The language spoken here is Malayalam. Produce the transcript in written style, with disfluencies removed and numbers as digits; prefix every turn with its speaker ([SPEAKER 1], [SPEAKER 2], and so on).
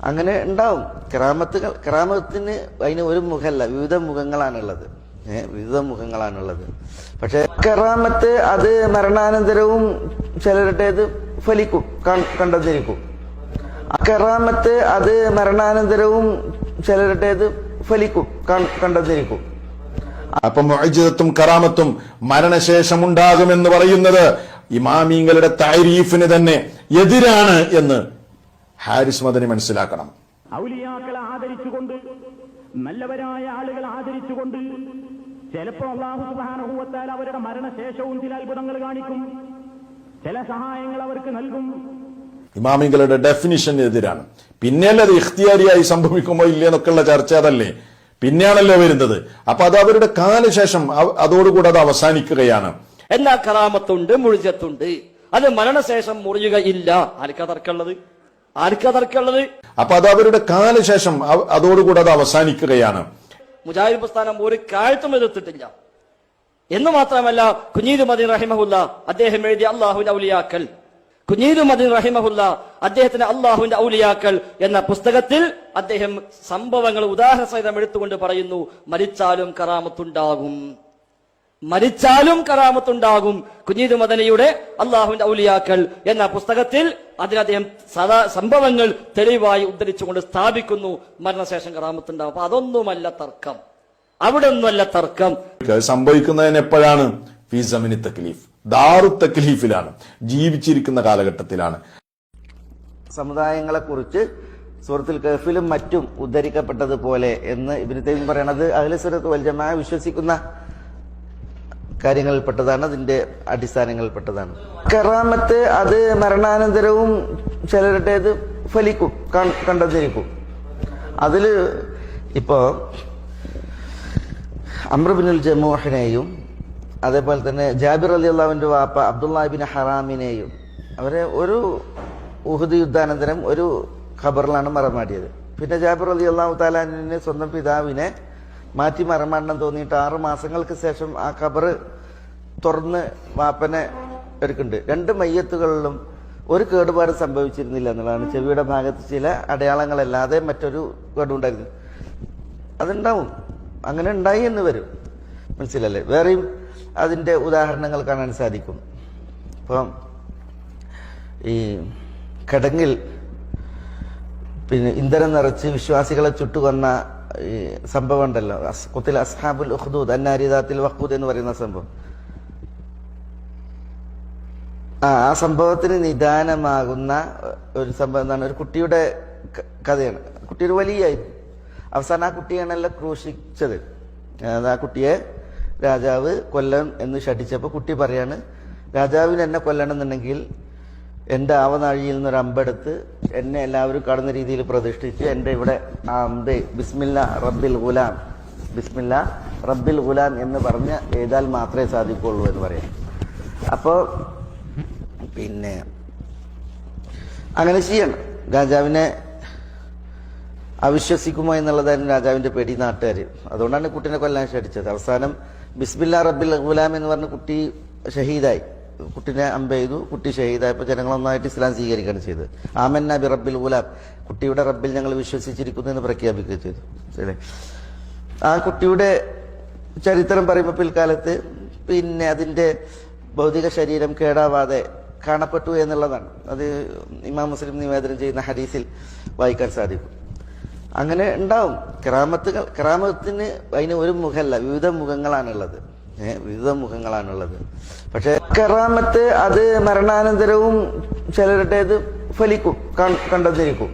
[SPEAKER 1] അങ്ങനെ ഉണ്ടാവും. കറാമത്തിന് അതിന് ഒരു മുഖമല്ല, വിവിധ മുഖങ്ങളാണുള്ളത്. വിവിധ മുഖങ്ങളാണുള്ളത്. പക്ഷെ കറാമത്ത് അത് മരണാനന്തരവും ചിലരുടേത് ഫലിക്കും, കണ്ടെന്നിരിക്കും. കറാമത്ത് അത് മരണാനന്തരവും ചിലരുടേത് ഫലിക്കും, കണ്ടെന്നിരിക്കും.
[SPEAKER 2] അപ്പൊ മുഅ്ജിസത്തും കറാമത്തും മരണശേഷം ഉണ്ടാകുമെന്ന് പറയുന്നത് ഇമാമിങ്ങളുടെ തഅരീഫിന് തന്നെ എതിരാണ് എന്ന് ഹാരിസ് മദനി മനസ്സിലാക്കണം.
[SPEAKER 3] ഔലിയാക്കളെ ആദരിച്ചുകൊണ്ട്, നല്ലവരായ ആളുകൾ ആദരിച്ചുകൊണ്ട് ചിലപ്പോൾ അല്ലാഹു സുബ്ഹാനഹു വ തആല അവരുടെ മരണശേഷവും ചില അത്ഭുതങ്ങൾ കാണിക്കും, ചില സഹായങ്ങൾ അവർക്ക് നൽകും.
[SPEAKER 2] ഇമാമിങ്ങളുടെ ഡെഫിനിഷൻ എതിരാണ്. പിന്നെയല്ലേ അത് ഇഖ്തിയാരിയായി സംഭവിക്കുമോ ഇല്ലെന്നൊക്കെയുള്ള ചർച്ച അതല്ലേ പിന്നെയാണല്ലോ വരുന്നത്. അപ്പൊ അത് അവരുടെ കാലശേഷം അതോടുകൂടെ അത് അവസാനിക്കുകയാണ്.
[SPEAKER 4] എല്ലാ കറാമത്തുണ്ട്, മുഴുജത്തുണ്ട്, അത് മരണശേഷം മുറിയുകയില്ല. ആർക്കാ തർക്കമുള്ളത്?
[SPEAKER 2] അപ്പൊ അത് അവരുടെ കാലശേഷം അതോടുകൂടെ അത് അവസാനിക്കുകയാണ്.
[SPEAKER 4] മുജാഹിദ് പ്രസ്ഥാനം ഒരു കാലത്തും എതിർത്തിട്ടില്ല എന്ന് മാത്രമല്ല, കുഞ്ഞീദ് മദീൻ റഹിമഹുല്ല അദ്ദേഹം എഴുതിയ അല്ലാഹുവിന്റെ ഔലിയാക്കൾ, കുഞ്ഞീദ് മദീൻ റഹിമഹുല്ല അദ്ദേഹത്തിന്റെ അല്ലാഹുവിന്റെ ഔലിയാക്കൾ എന്ന പുസ്തകത്തിൽ അദ്ദേഹം സംഭവങ്ങൾ ഉദാഹരണ സഹിതം എടുത്തുകൊണ്ട് പറയുന്നു, മരിച്ചാലും കറാമത്തുണ്ടാകും. കുഞ്ഞീദ് മദനിയുടെ അല്ലാഹുവിന്റെ ഔലിയാക്കൾ എന്ന പുസ്തകത്തിൽ അദ്ദേഹം സംഭവങ്ങൾ തെളിവായി ഉദ്ധരിച്ചുകൊണ്ട് സ്ഥാപിക്കുന്നു, മരണശേഷം കറാമത്തുണ്ടാകും. അപ്പൊ അതൊന്നുമല്ല തർക്കം, അവിടെ ഒന്നുമല്ല തർക്കം.
[SPEAKER 2] സംഭവിക്കുന്നതിന് എപ്പോഴാണ്? ഫീ സമിനി തക്ലീഫ്, ദാറു തക്ലീഫിലാണ്, ജീവിച്ചിരിക്കുന്ന കാലഘട്ടത്തിലാണ്.
[SPEAKER 1] സമുദായങ്ങളെ കുറിച്ച് സൂറത്തുൽ കഹ്ഫിലും മറ്റും ഉദ്ധരിക്കപ്പെട്ടതുപോലെ എന്ന് ഇബ്നു തൈമിയ്യ പറയണത് അഹ്ലു സുന്നത്ത് വൽ ജമാഅ വിശ്വസിക്കുന്ന കാര്യങ്ങളിൽപ്പെട്ടതാണ്, അതിന്റെ അടിസ്ഥാനങ്ങളിൽപ്പെട്ടതാണ്. കറാമത്ത് അത് മരണാനന്തരവും ചിലരുടേത് ഫലിക്കും, കണ്ടെന്നിരിക്കും. അതില് ഇപ്പോ അംർ ഇബ്നുൽ ജമൂഹിനെയും അതേപോലെ തന്നെ ജാബിർ റളിയല്ലാഹുവിന്റെ വാപ്പ അബ്ദുല്ലാഹ് ഇബ്നു ഹറാമിനെയും അവരെ ഒരു ഉഹദ് യുദ്ധാനന്തരം ഒരു ഖബറിലാണ് മറമാടിയത്. പിന്നെ ജാബിർ റളിയല്ലാഹു തആല അൻഹുവിന്റെ സ്വന്തം പിതാവിനെ മാറ്റി മറമാടണം തോന്നിയിട്ട് 6 മാസങ്ങൾക്ക് ശേഷം ആ ഖബർ തുറന്ന് വാപ്പനെ എടുക്കുന്നുണ്ട്. 2 മയ്യത്തുകളിലും ഒരു കേടുപാട് സംഭവിച്ചിരുന്നില്ല എന്നുള്ളതാണ്. ചെവിയുടെ ഭാഗത്ത് ചില അടയാളങ്ങളല്ലാതെ മറ്റൊരു കേടുണ്ടായിരുന്നു. അതുണ്ടാവും, അങ്ങനെ ഉണ്ടായി എന്ന് വരും, മനസ്സിലല്ലേ? വേറെയും അതിന്റെ ഉദാഹരണങ്ങൾ കാണാൻ സാധിക്കും. ഇപ്പം ഈ കിടങ്ങിൽ പിന്നെ ഇന്ധനം നിറച്ച് വിശ്വാസികളെ ചുട്ടുകൊന്ന ഈ സംഭവം ഉണ്ടല്ലോ, ഖുതില അസ്ഹാബുൽ ഉഖ്ദൂദ് അന്നാരി ദാത്തിൽ വഖൂദ് എന്ന് പറയുന്ന സംഭവം. ആ സംഭവത്തിന് നിദാനമാകുന്ന ഒരു സംഭവം എന്താണ്? ഒരു കുട്ടിയുടെ കഥയാണ്. കുട്ടി ഒരു വലിയായിരുന്നു. അവസാനം ആ കുട്ടിയാണല്ലോ ക്രൂശിച്ചത്. ആ കുട്ടിയെ രാജാവ് കൊല്ലം എന്ന് ശഠിച്ചപ്പോൾ കുട്ടി പറയാണ്, രാജാവിന് എന്നെ കൊല്ലണം എന്നുണ്ടെങ്കിൽ എൻ്റെ ആവനാഴിയിൽ നിന്നൊരു അമ്പെടുത്ത് എന്നെ എല്ലാവരും കാണുന്ന രീതിയിൽ പ്രതിഷ്ഠിച്ച് എൻ്റെ ഇവിടെ ആ അമ്പ് ബിസ്മില്ലാ റബ്ബിൽ ഗുലാം എന്ന് പറഞ്ഞ് എഴുതാൽ മാത്രമേ സാധിക്കുള്ളൂ എന്ന് പറയാം. അപ്പോൾ പിന്നെ അങ്ങനെ ചെയ്യണം. രാജാവിനെ അവിശ്വസിക്കുമോ എന്നുള്ളതായിരുന്നു രാജാവിന്റെ പേടി, നാട്ടുകാർ. അതുകൊണ്ടാണ് കുട്ടീനെ കൊല്ലാൻ ശഠിച്ചത്. അവസാനം ബിസ്മില്ലാ റബ്ബിൽ ഗുലാം എന്ന് പറഞ്ഞ കുട്ടി ഷഹീദായി. കുട്ടിനെ അമ്പെയ്തു, കുട്ടി ഷഹീദായപ്പോൾ ജനങ്ങളൊന്നായിട്ട് ഇസ്ലാം സ്വീകരിക്കുകയാണ് ചെയ്തത്. ആമന്ന ബി റബ്ബിൽ ഗുലാം, കുട്ടിയുടെ റബ്ബിൽ ഞങ്ങൾ വിശ്വസിച്ചിരിക്കുന്നു എന്ന് പ്രഖ്യാപിക്കുകയും ചെയ്തു. ശരി, ആ കുട്ടിയുടെ ചരിത്രം പറയുമ്പോൾ പിൽക്കാലത്ത് പിന്നെ അതിന്റെ ഭൗതിക ശരീരം കേടാവാതെ കാണപ്പെട്ടു എന്നുള്ളതാണ്. അത് ഇമാം മുസ്ലിം നിവേദനം ചെയ്യുന്ന ഹദീസിൽ വായിക്കാൻ സാധിക്കും. അങ്ങനെ ഉണ്ടാവും. കറാമത്തിന് അതിന് ഒരു മുഖമല്ല, വിവിധ മുഖങ്ങളാണുള്ളത്. വിവിധ മുഖങ്ങളാണുള്ളത്. പക്ഷെ കറാമത്ത് അത് മരണാനന്തരവും ചിലരുടേത് ഫലിക്കും, കണ്ടെന്നിരിക്കും.